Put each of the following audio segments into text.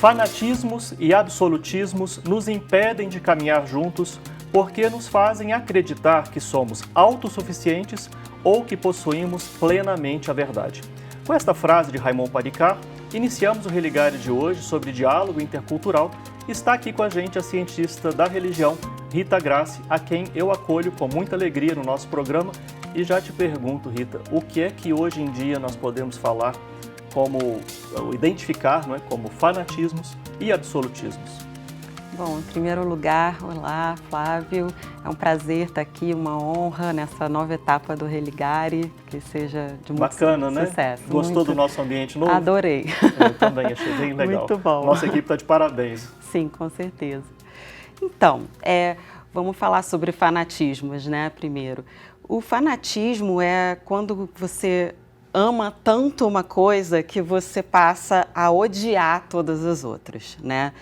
Fanatismos e absolutismos nos impedem de caminhar juntos porque nos fazem acreditar que somos autossuficientes ou que possuímos plenamente a verdade. Com esta frase de Raymond Panicart, iniciamos o Religare de hoje sobre diálogo intercultural. Está aqui com a gente a cientista da religião, Rita Grassi, a quem eu acolho com muita alegria no nosso programa. E já te pergunto, Rita, o que é que hoje em dia nós podemos falar identificar, não é, como fanatismos e absolutismos? Bom, em primeiro lugar, olá, Flávio. É um prazer estar aqui, uma honra nessa nova etapa do Religare, que seja de muito Bacana, sucesso. Né? Gostou do nosso ambiente novo? Adorei. Eu também, achei bem legal. Muito bom. Nossa equipe está de parabéns. Sim, com certeza. Então, vamos falar sobre fanatismos, né, primeiro. O fanatismo é quando você ama tanto uma coisa que você passa a odiar todas as outras, né?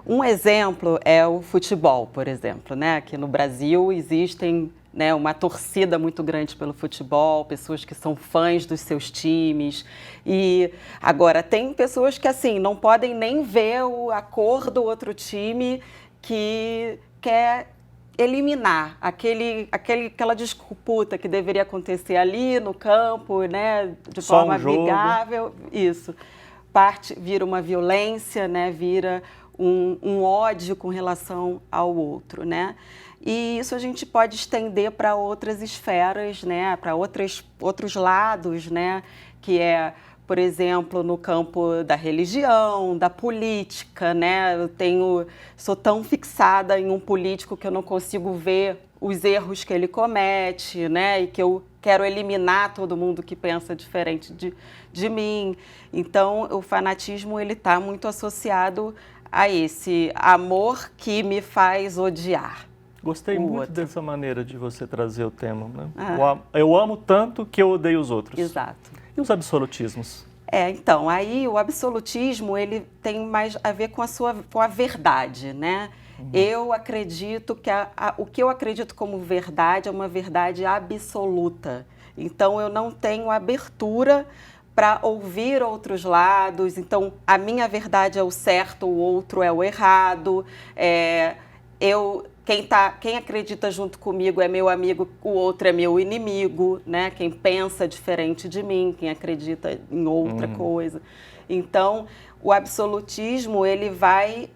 Um exemplo é o futebol, por exemplo, né? Aqui no Brasil existem, né, uma torcida muito grande pelo futebol, pessoas que são fãs dos seus times. E agora tem pessoas que assim não podem nem ver a cor do outro time, que quer eliminar aquela disputa que deveria acontecer ali no campo, né, de forma amigável. Isso. Vira uma violência, né, vira um ódio com relação ao outro, né? E isso a gente pode estender para outras esferas, né, para outros lados, né, que por exemplo, no campo da religião, da política, né? Sou tão fixada em um político que eu não consigo ver os erros que ele comete, né? E que eu quero eliminar todo mundo que pensa diferente de mim. Então, o fanatismo ele está muito associado a esse amor que me faz odiar. Gostei muito dessa maneira de você trazer o tema, né? Eu amo tanto que eu odeio os outros. Exato. E os absolutismos? Então, aí o absolutismo ele tem mais a ver com a verdade, né? Eu acredito que o que eu acredito como verdade é uma verdade absoluta. Então, eu não tenho abertura para ouvir outros lados. Então, a minha verdade é o certo, o outro é o errado. Quem acredita junto comigo é meu amigo, o outro é meu inimigo, né? Quem pensa diferente de mim, quem acredita em outra coisa. Então, o absolutismo ele vai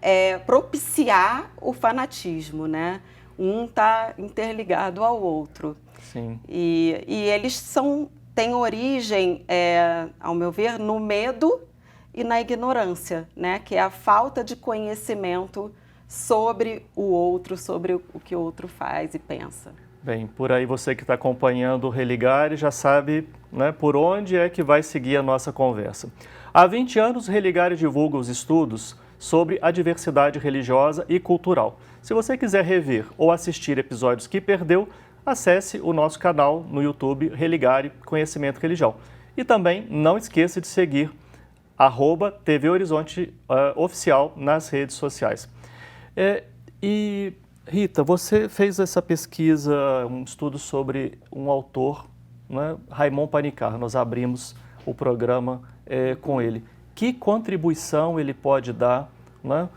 propiciar o fanatismo, né? Um está interligado ao outro. Sim. E eles têm origem, ao meu ver, no medo e na ignorância, né? Que é a falta de conhecimento sobre o outro, sobre o que o outro faz e pensa. Bem, por aí você que está acompanhando o Religare já sabe, né, por onde é que vai seguir a nossa conversa. Há 20 anos, o Religare divulga os estudos sobre a diversidade religiosa e cultural. Se você quiser rever ou assistir episódios que perdeu, acesse o nosso canal no YouTube, Religare Conhecimento Religião. E também não esqueça de seguir @TV Horizonte Oficial nas redes sociais. E, Rita, você fez essa pesquisa, um estudo sobre um autor, né, Raymond Panicart. Nós abrimos o programa com ele. Que contribuição ele pode dar? Né?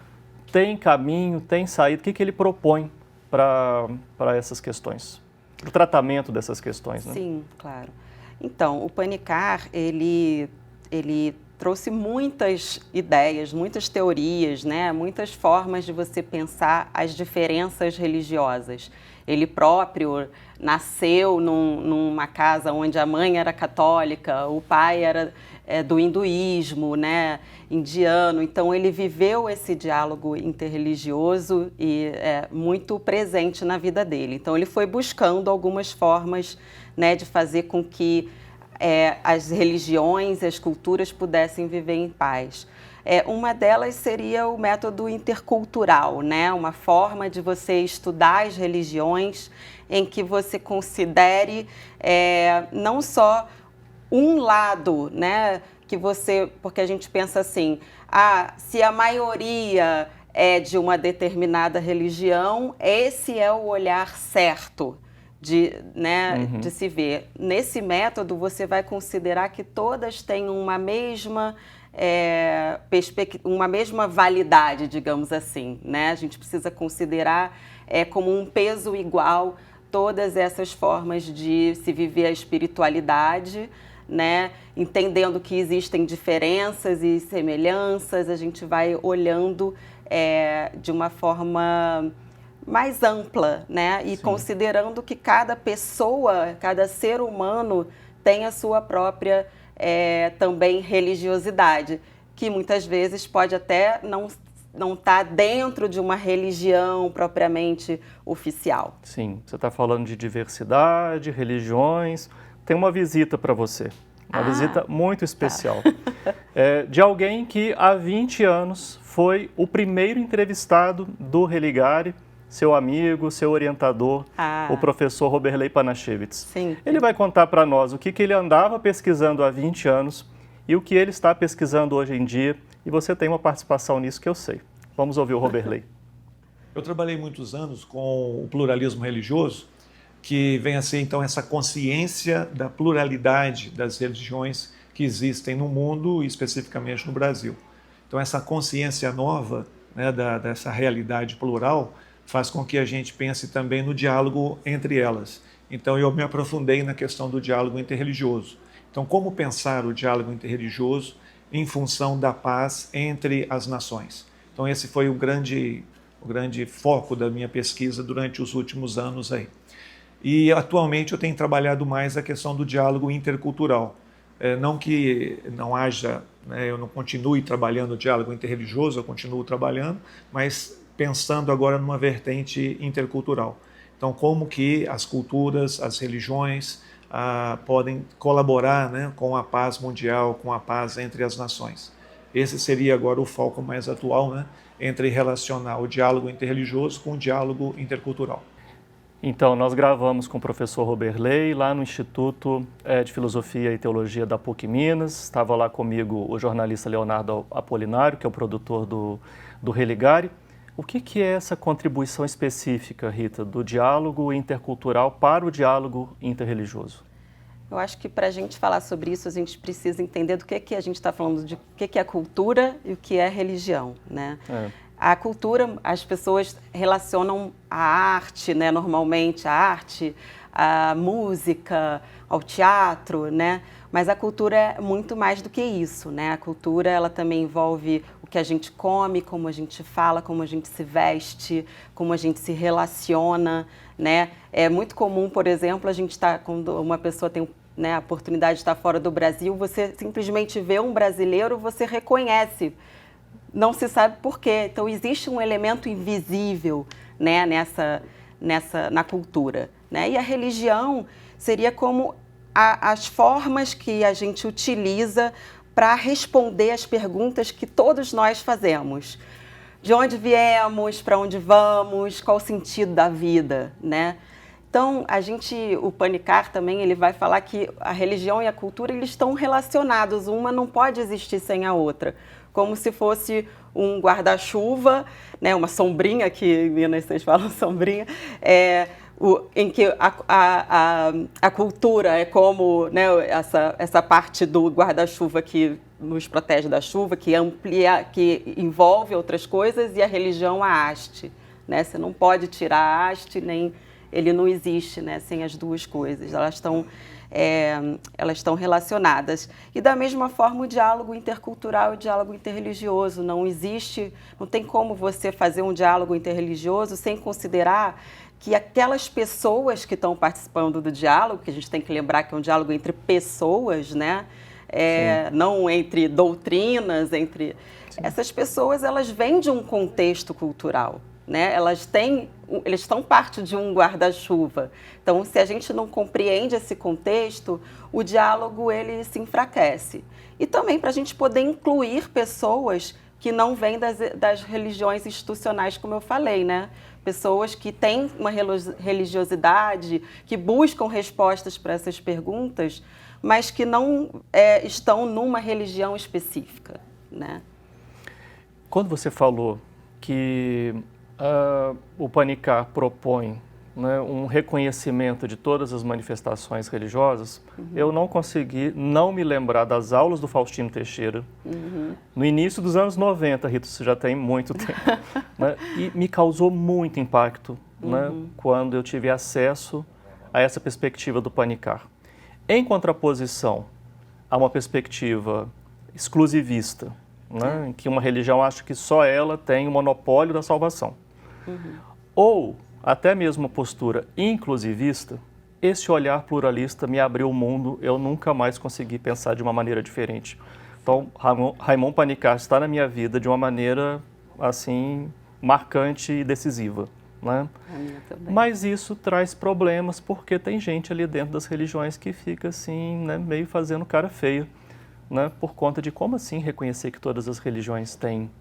Tem caminho, tem saída? O que ele propõe para essas questões? Para o tratamento dessas questões? Né? Sim, claro. Então, o Panicart, ele trouxe muitas ideias, muitas teorias, né? Muitas formas de você pensar as diferenças religiosas. Ele próprio nasceu numa casa onde a mãe era católica, o pai era do hinduísmo, né? Indiano. Então, ele viveu esse diálogo interreligioso e muito presente na vida dele. Então, ele foi buscando algumas formas, né, de fazer com que as religiões e as culturas pudessem viver em paz. Uma delas seria o método intercultural, né? Uma forma de você estudar as religiões em que você considere não só um lado, né? Porque a gente pensa assim, se a maioria é de uma determinada religião, esse é o olhar certo. de se ver. Nesse método, você vai considerar que todas têm uma mesma validade, digamos assim, né? A gente precisa considerar como um peso igual todas essas formas de se viver a espiritualidade, né? Entendendo que existem diferenças e semelhanças, a gente vai olhando de uma forma mais ampla, né? E considerando que cada pessoa, cada ser humano tem a sua própria também religiosidade, que muitas vezes pode até não estar dentro de uma religião propriamente oficial. Sim, você está falando de diversidade, religiões. Tem uma visita para você, uma visita muito especial, de alguém que há 20 anos foi o primeiro entrevistado do Religare, seu amigo, seu orientador, o professor Roberley Panachevitz. Sim. Ele vai contar para nós o que ele andava pesquisando há 20 anos e o que ele está pesquisando hoje em dia, e você tem uma participação nisso que eu sei. Vamos ouvir o Roberley. Eu trabalhei muitos anos com o pluralismo religioso, que vem a ser então essa consciência da pluralidade das religiões que existem no mundo e especificamente no Brasil. Então essa consciência nova, né, dessa realidade plural faz com que a gente pense também no diálogo entre elas. Então eu me aprofundei na questão do diálogo interreligioso. Então como pensar o diálogo interreligioso em função da paz entre as nações? Então esse foi o grande foco da minha pesquisa durante os últimos anos aí. E atualmente eu tenho trabalhado mais a questão do diálogo intercultural. Não que não haja, eu não continue trabalhando o diálogo interreligioso, eu continuo trabalhando, mas pensando agora numa vertente intercultural. Então como que as culturas, as religiões podem colaborar, né, com a paz mundial, com a paz entre as nações. Esse seria agora o foco mais atual, né, entre relacionar o diálogo interreligioso com o diálogo intercultural. Então, nós gravamos com o professor Roberley lá no Instituto de Filosofia e Teologia da PUC Minas. Estava lá comigo o jornalista Leonardo Apolinário, que é o produtor do Religare. O que é essa contribuição específica, Rita, do diálogo intercultural para o diálogo interreligioso? Eu acho que para a gente falar sobre isso, a gente precisa entender do que a gente está falando, de o que é cultura e o que é religião, né? A cultura, as pessoas relacionam a arte, né, normalmente, a arte, a música, ao teatro, né? Mas a cultura é muito mais do que isso, né? A cultura, ela também envolve o que a gente come, como a gente fala, como a gente se veste, como a gente se relaciona, né? É muito comum, por exemplo, a gente quando uma pessoa tem, né, a oportunidade de estar fora do Brasil, você simplesmente vê um brasileiro, você reconhece. Não se sabe por quê. Então, existe um elemento invisível, né, na cultura, né? E a religião seria como as formas que a gente utiliza para responder às perguntas que todos nós fazemos. De onde viemos, para onde vamos, qual o sentido da vida, né? Então, o Panikkar também, ele vai falar que a religião e a cultura, eles estão relacionados, uma não pode existir sem a outra. Como se fosse um guarda-chuva, né, uma sombrinha, que em Minas vocês falam sombrinha, em que a cultura é como, né, essa parte do guarda-chuva que nos protege da chuva, que amplia, que envolve outras coisas, e a religião a haste, né? Você não pode tirar a haste, nem ele não existe, né, sem as duas coisas. Elas estão relacionadas. E da mesma forma o diálogo intercultural e o diálogo interreligioso. Não tem como você fazer um diálogo interreligioso sem considerar que aquelas pessoas que estão participando do diálogo, que a gente tem que lembrar que é um diálogo entre pessoas, né? Não entre doutrinas, essas pessoas, elas vêm de um contexto cultural, né? Eles estão parte de um guarda-chuva. Então, se a gente não compreende esse contexto, o diálogo ele se enfraquece. E também para a gente poder incluir pessoas que não vêm das religiões institucionais, como eu falei, né? Pessoas que têm uma religiosidade, que buscam respostas para essas perguntas, mas que não estão numa religião específica, né? Quando você falou que o Panikkar propõe, né, um reconhecimento de todas as manifestações religiosas, eu não consegui não me lembrar das aulas do Faustino Teixeira, no início dos anos 90, Rita, isso já tem muito tempo, né, e me causou muito impacto, né, quando eu tive acesso a essa perspectiva do Panikkar. Em contraposição a uma perspectiva exclusivista, né, em que uma religião acha que só ela tem o monopólio da salvação, ou até mesmo uma postura inclusivista, esse olhar pluralista me abriu o mundo, eu nunca mais consegui pensar de uma maneira diferente. Então, Raimon Panikkar está na minha vida de uma maneira, assim, marcante e decisiva, né? A minha também. Mas isso traz problemas, porque tem gente ali dentro das religiões que fica, assim, né, meio fazendo cara feia, né? Por conta de como, assim, reconhecer que todas as religiões têm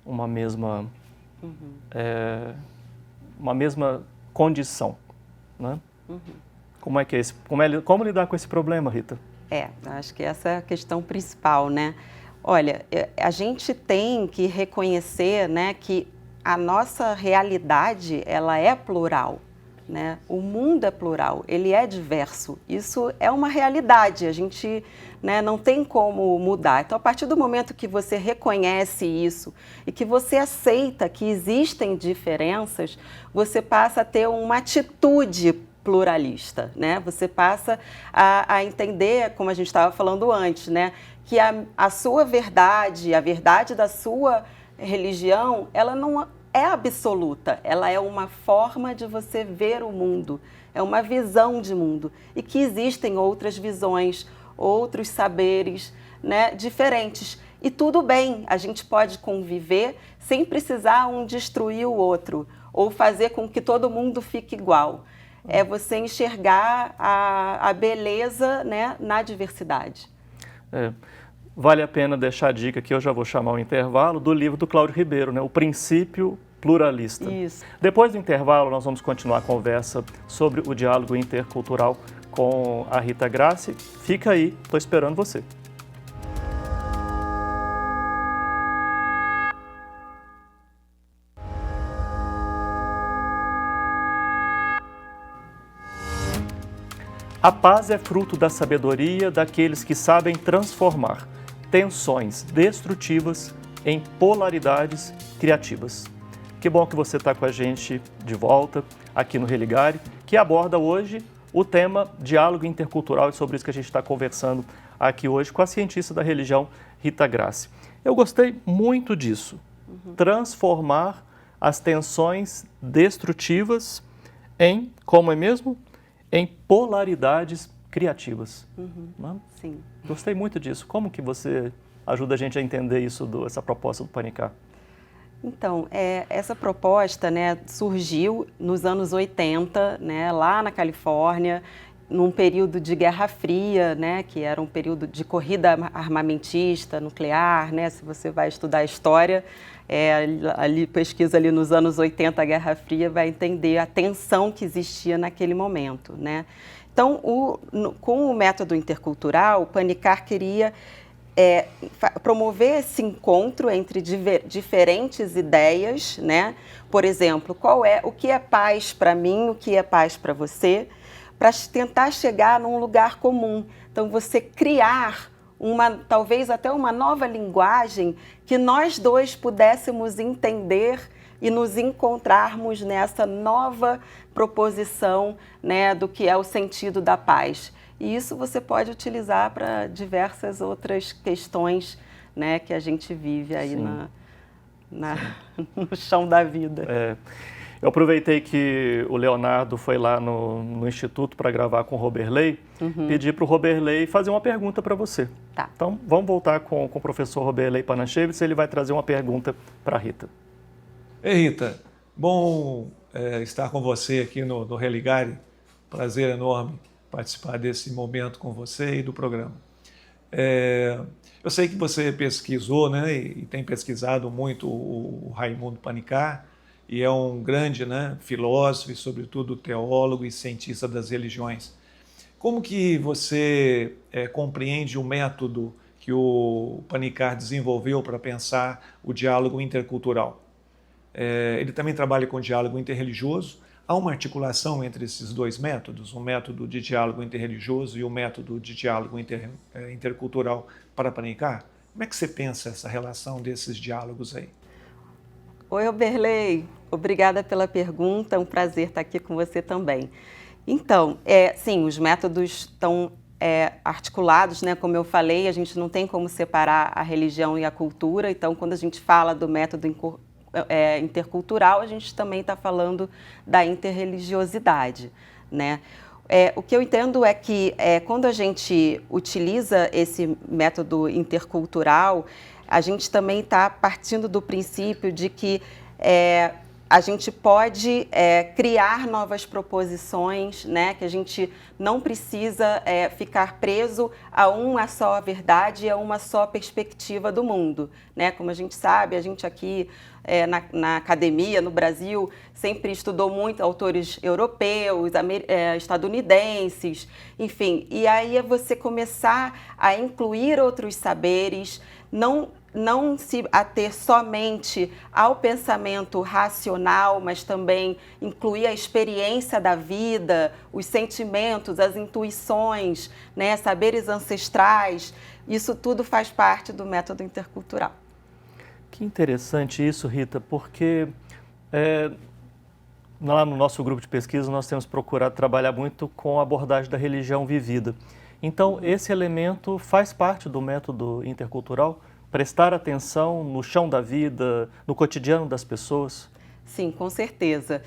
uma mesma... uma mesma condição, né? Como é que é esse, como lidar com esse problema, Rita? Acho que essa é a questão principal, né? Olha, a gente tem que reconhecer, né, que a nossa realidade, ela é plural, né? O mundo é plural, ele é diverso. Isso é uma realidade, a gente, né, não tem como mudar. Então, a partir do momento que você reconhece isso e que você aceita que existem diferenças, você passa a ter uma atitude pluralista, né? Você passa a entender, como a gente estava falando antes, né, que a sua verdade, a verdade da sua religião, ela não é absoluta, ela é uma forma de você ver o mundo, é uma visão de mundo e que existem outras visões, outros saberes, né, diferentes. E tudo bem, a gente pode conviver sem precisar um destruir o outro ou fazer com que todo mundo fique igual. É você enxergar a beleza, né, na diversidade. Vale a pena deixar a dica que eu já vou chamar o intervalo do livro do Cláudio Ribeiro, né, O Princípio Pluralista. Isso. Depois do intervalo, nós vamos continuar a conversa sobre o diálogo intercultural com a Rita Grassi. Fica aí, estou esperando você. A paz é fruto da sabedoria daqueles que sabem transformar tensões destrutivas em polaridades criativas. Que bom que você está com a gente de volta aqui no Religare, que aborda hoje o tema diálogo intercultural, e sobre isso que a gente está conversando aqui hoje com a cientista da religião Rita Grassi. Eu gostei muito disso, transformar as tensões destrutivas em, como é mesmo? Em polaridades criativas. Né? Sim. Gostei muito disso. Como que você ajuda a gente a entender isso, essa proposta do Panikkar? Então, essa proposta, né, surgiu nos anos 80, né, lá na Califórnia, num período de Guerra Fria, né, que era um período de corrida armamentista, nuclear, né, se você vai estudar a história, pesquisa ali nos anos 80, a Guerra Fria, vai entender a tensão que existia naquele momento, né. Então, com o método intercultural, o Panikkar queria promover esse encontro entre diferentes ideias, né? Por exemplo, o que é paz para mim, o que é paz para você, para tentar chegar num lugar comum. Então, você criar talvez até uma nova linguagem que nós dois pudéssemos entender e nos encontrarmos nessa nova proposição, né, do que é o sentido da paz. E isso você pode utilizar para diversas outras questões, né, que a gente vive aí no chão da vida. Eu aproveitei que o Leonardo foi lá no Instituto para gravar com o Roberley, pedi para o Roberley fazer uma pergunta para você. Tá. Então, vamos voltar com o professor Roberley Pananchevitz, ele vai trazer uma pergunta para a Rita. Ei, Rita, bom estar com você aqui no Religare, prazer enorme participar desse momento com você e do programa. Eu sei que você pesquisou, né, e tem pesquisado muito o Raimundo Panikkar, e é um grande, né, filósofo e, sobretudo, teólogo e cientista das religiões. Como que você compreende o método que o Panikkar desenvolveu para pensar o diálogo intercultural? Ele também trabalha com diálogo interreligioso, Há uma articulação entre esses dois métodos, o método de diálogo interreligioso e o método de diálogo intercultural para panicar? Como é que você pensa essa relação desses diálogos aí? Oi, Oberlei. Obrigada pela pergunta. É um prazer estar aqui com você também. Então, sim, os métodos estão articulados, né? Como eu falei, a gente não tem como separar a religião e a cultura. Então, quando a gente fala do método intercultural, a gente também está falando da interreligiosidade, né? O que eu entendo é que quando a gente utiliza esse método intercultural, a gente também está partindo do princípio de que a gente pode criar novas proposições, né? Que a gente não precisa ficar preso a uma só verdade, a uma só perspectiva do mundo, né? Como a gente sabe, a gente aqui na academia, no Brasil, sempre estudou muito autores europeus, estadunidenses, enfim. E aí é você começar a incluir outros saberes, não se ater somente ao pensamento racional, mas também incluir a experiência da vida, os sentimentos, as intuições, né, saberes ancestrais. Isso tudo faz parte do método intercultural. Que interessante isso, Rita, porque lá no nosso grupo de pesquisa nós temos procurado trabalhar muito com a abordagem da religião vivida. Então, esse elemento faz parte do método intercultural? Prestar atenção no chão da vida, no cotidiano das pessoas? Sim, com certeza.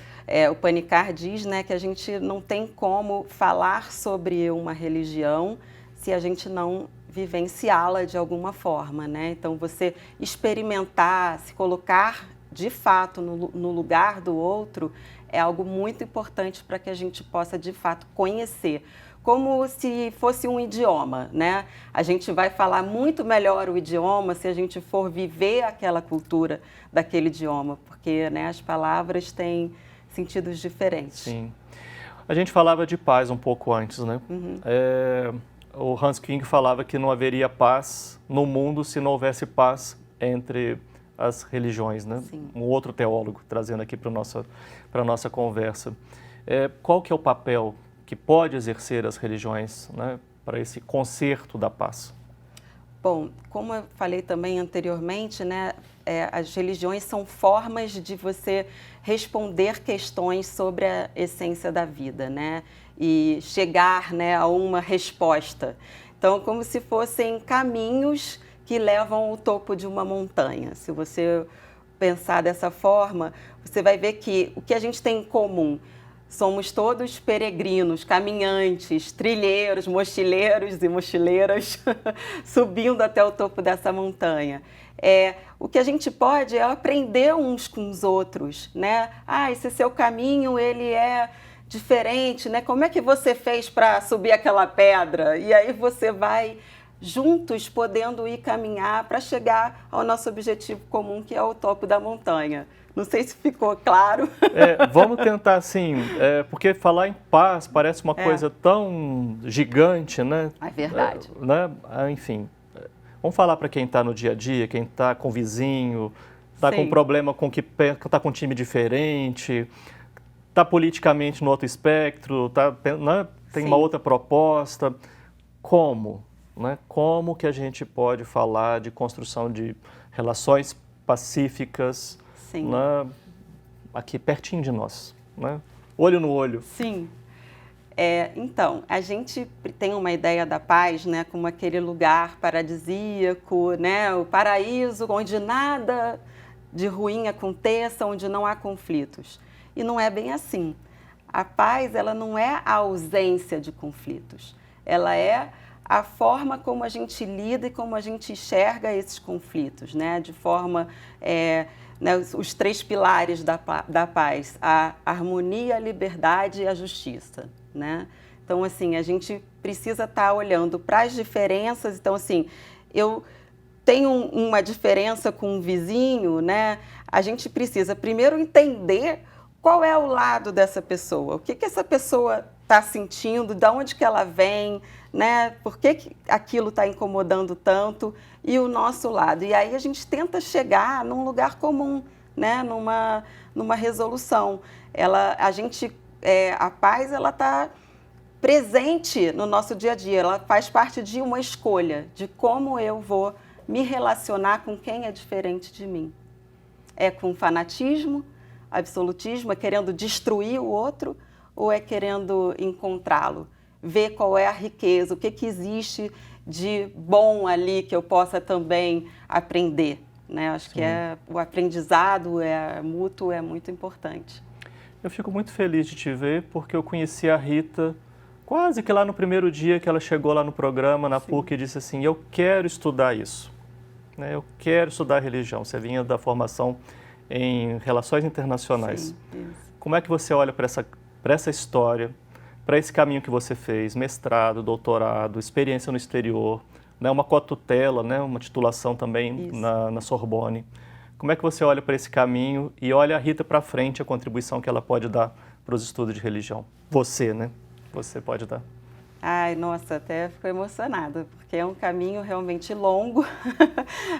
O Panikkar diz, né, que a gente não tem como falar sobre uma religião se a gente não vivenciá-la de alguma forma, né? Então, você experimentar, se colocar de fato no lugar do outro é algo muito importante para que a gente possa de fato conhecer. Como se fosse um idioma, né? A gente vai falar muito melhor o idioma se a gente for viver aquela cultura daquele idioma, porque, né, as palavras têm sentidos diferentes. Sim. A gente falava de paz um pouco antes, né? Uhum. O Hans King falava que não haveria paz no mundo se não houvesse paz entre as religiões, né? Sim. Um outro teólogo trazendo aqui para a nossa conversa. Qual que é o papel que pode exercer as religiões, né, para esse concerto da paz? Bom, como eu falei também anteriormente, né, as religiões são formas de você responder questões sobre a essência da vida, né, e chegar, né, a uma resposta. Então, como se fossem caminhos que levam ao topo de uma montanha. Se você pensar dessa forma, você vai ver que o que a gente tem em comum somos todos peregrinos, caminhantes, trilheiros, mochileiros e mochileiras subindo até o topo dessa montanha. O que a gente pode é aprender uns com os outros, né? Esse seu caminho, ele é diferente, né? Como é que você fez para subir aquela pedra? E aí você vai juntos podendo ir caminhar para chegar ao nosso objetivo comum, que é o topo da montanha. Não sei se ficou claro. Vamos tentar, assim, porque falar em paz parece uma coisa tão gigante, né? É verdade. Né? Enfim, vamos falar para quem está no dia a dia, quem está com vizinho, está com problema com que está com um time diferente, está politicamente no outro espectro, né? Tem uma outra proposta. Como? Né? Como que a gente pode falar de construção de relações pacíficas, né? Aqui pertinho de nós, né? Olho no olho? Sim. Então, a gente tem uma ideia da paz, né, como aquele lugar paradisíaco, né, o paraíso onde nada de ruim aconteça, onde não há conflitos. E não é bem assim. A paz, ela não é a ausência de conflitos. Ela é a forma como a gente lida e como a gente enxerga esses conflitos, né? De forma, né, os três pilares da paz, a harmonia, a liberdade e a justiça, né? Então, assim, a gente precisa estar olhando para as diferenças. Então, assim, eu tenho uma diferença com um vizinho, né? A gente precisa primeiro entender qual é o lado dessa pessoa, o que essa pessoa está sentindo, de onde que ela vem, né? Por que aquilo está incomodando tanto, e o nosso lado. E aí a gente tenta chegar num lugar comum, né, numa resolução. A paz, ela está presente no nosso dia a dia, ela faz parte de uma escolha, de como eu vou me relacionar com quem é diferente de mim. É com fanatismo, absolutismo, é querendo destruir o outro ou é querendo encontrá-lo? Ver qual é a riqueza, o que existe de bom ali que eu possa também aprender, né? Acho que o aprendizado mútuo é muito importante. Eu fico muito feliz de te ver, porque eu conheci a Rita quase que lá no primeiro dia que ela chegou lá no programa, na PUC, e disse assim, eu quero estudar isso, né? Eu quero estudar religião. Você vinha da formação em Relações Internacionais. Sim, como é que você olha para essa história, para esse caminho que você fez, mestrado, doutorado, experiência no exterior, né, uma cotutela, né, uma titulação também na Sorbonne. Como é que você olha para esse caminho e olha a Rita para frente, a contribuição que ela pode dar para os estudos de religião? Você, né? Você pode dar. Ai, nossa, até fico emocionada, porque é um caminho realmente longo,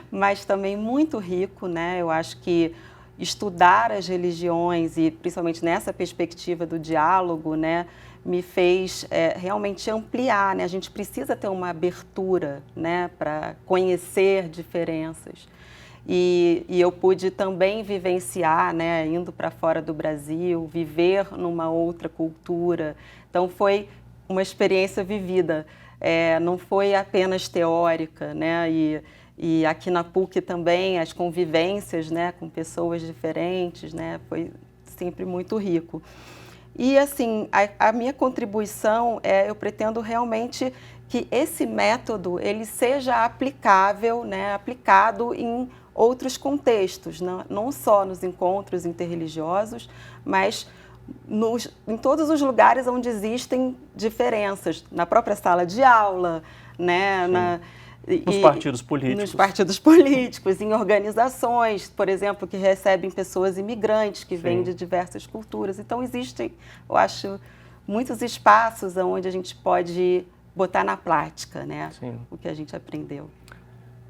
mas também muito rico, né? Eu acho que estudar as religiões e principalmente nessa perspectiva do diálogo, né, me fez realmente ampliar, né? A gente precisa ter uma abertura, né, para conhecer diferenças. E eu pude também vivenciar, né, indo para fora do Brasil, viver numa outra cultura. Então foi uma experiência vivida, não foi apenas teórica, né? E aqui na PUC também as convivências, né, com pessoas diferentes, né, foi sempre muito rico. E assim, a minha contribuição eu pretendo realmente que esse método ele seja aplicável, né, aplicado em outros contextos, não só nos encontros interreligiosos, mas em todos os lugares onde existem diferenças, na própria sala de aula, né, nos partidos políticos. Nos partidos políticos, em organizações, por exemplo, que recebem pessoas imigrantes que vêm de diversas culturas. Então, existem, eu acho, muitos espaços onde a gente pode botar na prática, né, o que a gente aprendeu.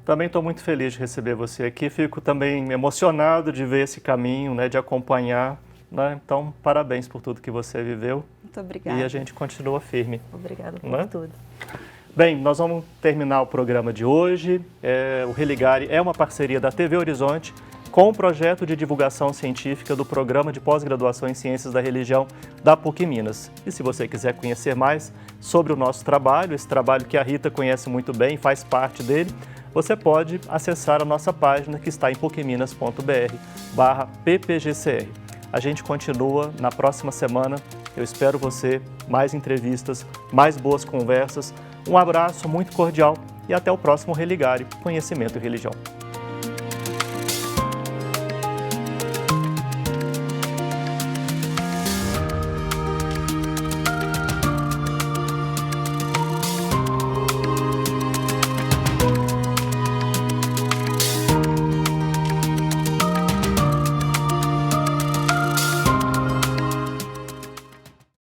Também estou muito feliz de receber você aqui, fico também emocionado de ver esse caminho, né, de acompanhar, né? Então, parabéns por tudo que você viveu. Muito obrigada. E a gente continua firme. Obrigada por tudo. Bem, nós vamos terminar o programa de hoje. O Religare é uma parceria da TV Horizonte com o projeto de divulgação científica do Programa de Pós-Graduação em Ciências da Religião da PUC Minas. E se você quiser conhecer mais sobre o nosso trabalho, esse trabalho que a Rita conhece muito bem, faz parte dele, você pode acessar a nossa página que está em pucminas.br/ppgcr. A gente continua na próxima semana. Eu espero você, mais entrevistas, mais boas conversas. Um abraço muito cordial e até o próximo Religare, Conhecimento e Religião.